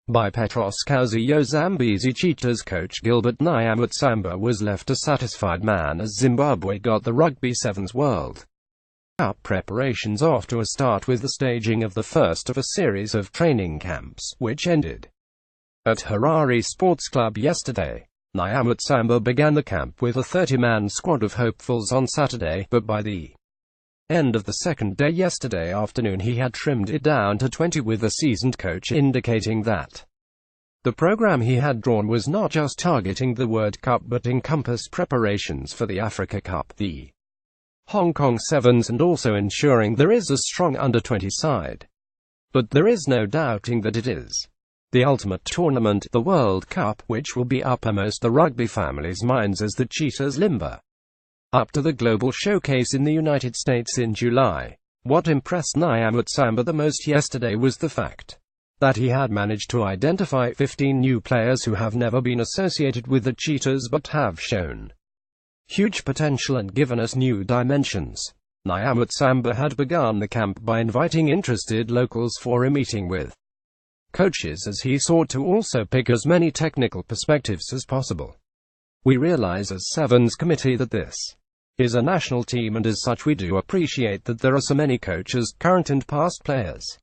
by Petros Kausio. Zambezi Cheetahs coach Gilbert Nyamutsamba was left a satisfied man as Zimbabwe got the Rugby Sevens World Cup preparations off to a start with the staging of the first of a series of training camps, which ended at Harare Sports Club yesterday. Nyamutsamba began the camp with a 30-man squad of hopefuls on Saturday, but by the end of the second day yesterday afternoon he had trimmed it down to 20, with a seasoned coach indicating that the program he had drawn was not just targeting the World Cup but encompassed preparations for the Africa Cup, the Hong Kong Sevens, and also ensuring there is a strong under-20 side. But there is no doubting that it is the ultimate tournament, the World Cup, which will be uppermost the rugby family's minds as the Cheetahs limber up to the global showcase in the United States in July. What impressed Nyamutsamba the most yesterday was the fact that he had managed to identify 15 new players who have never been associated with the Cheetahs but have shown huge potential and given us new dimensions. Nyamutsamba had begun the camp by inviting interested locals for a meeting with coaches as he sought to also pick as many technical perspectives as possible. We realize as Sevens committee that this is a national team, and as such we do appreciate that there are so many coaches, current and past players,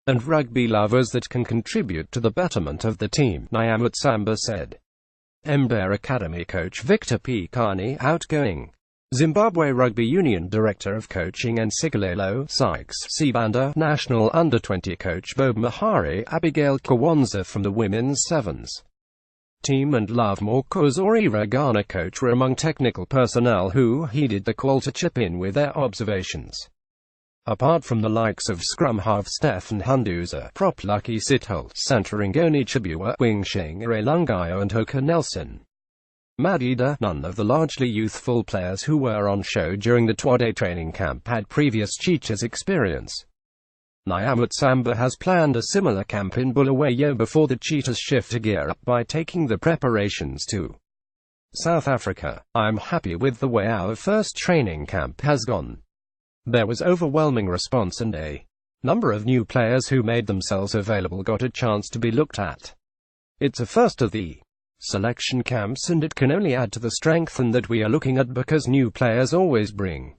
and rugby lovers that can contribute to the betterment of the team, Nyamutsamba said. Mbeya Academy coach Victor P. Carney, outgoing Zimbabwe Rugby Union Director of Coaching, and Sigalelo Sykes Sibanda, National Under-20 coach Bob Mahari, Abigail Kawanza from the Women's Sevens team, and Love Mokozorira Ghana coach were among technical personnel who heeded the call to chip in with their observations. Apart from the likes of scrum half Stefan Hunduza, prop Lucky Sithole, centre Ngoni Chibua, wing Shingere Lungayo and Hoka Nelson Madida, none of the largely youthful players who were on show during the 2-day training camp had previous Cheetahs experience. Nyamutsamba has planned a similar camp in Bulawayo before the Cheetahs shift to gear up by taking the preparations to South Africa. I'm happy with the way our first training camp has gone. There was overwhelming response and a number of new players who made themselves available got a chance to be looked at. It's a first of the selection camps, and it can only add to the strength and that we are looking at, because new players always bring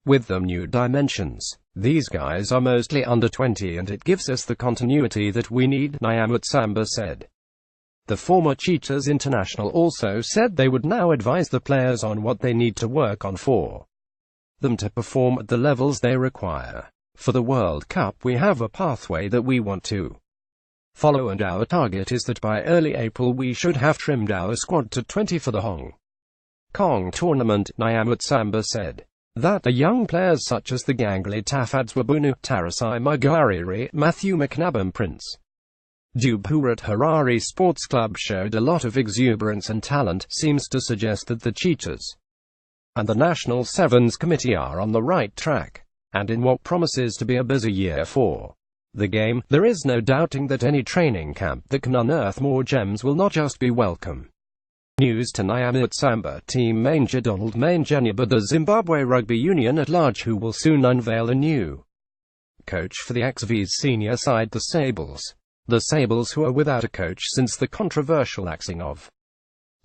with them new dimensions. These guys are mostly under 20 and it gives us the continuity that we need, Nyamutsamba said. The former Cheetahs international also said they would now advise the players on what they need to work on for them to perform at the levels they require. For the World Cup we have a pathway that we want to follow, and our target is that by early April we should have trimmed our squad to 20 for the Hong Kong tournament, Nyamutsamba said. That the young players such as the Gangly Tafads Wabunu, Tarasai Magariri, Matthew McNabb, Prince Dube, who were at Harare Sports Club, showed a lot of exuberance and talent, seems to suggest that the Cheetahs and the National Sevens Committee are on the right track. And in what promises to be a busy year for the game, there is no doubting that any training camp that can unearth more gems will not just be welcome news to Nyamutsamba team manager Donald Mangenya, but the Zimbabwe Rugby Union at large, who will soon unveil a new coach for the XV's senior side, the Sables. The Sables, who are without a coach since the controversial axing of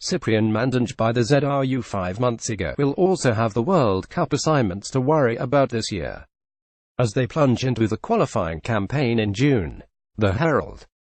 Cyprian Mandenge by the ZRU 5 months ago, will also have the World Cup assignments to worry about this year as they plunge into the qualifying campaign in June. The Herald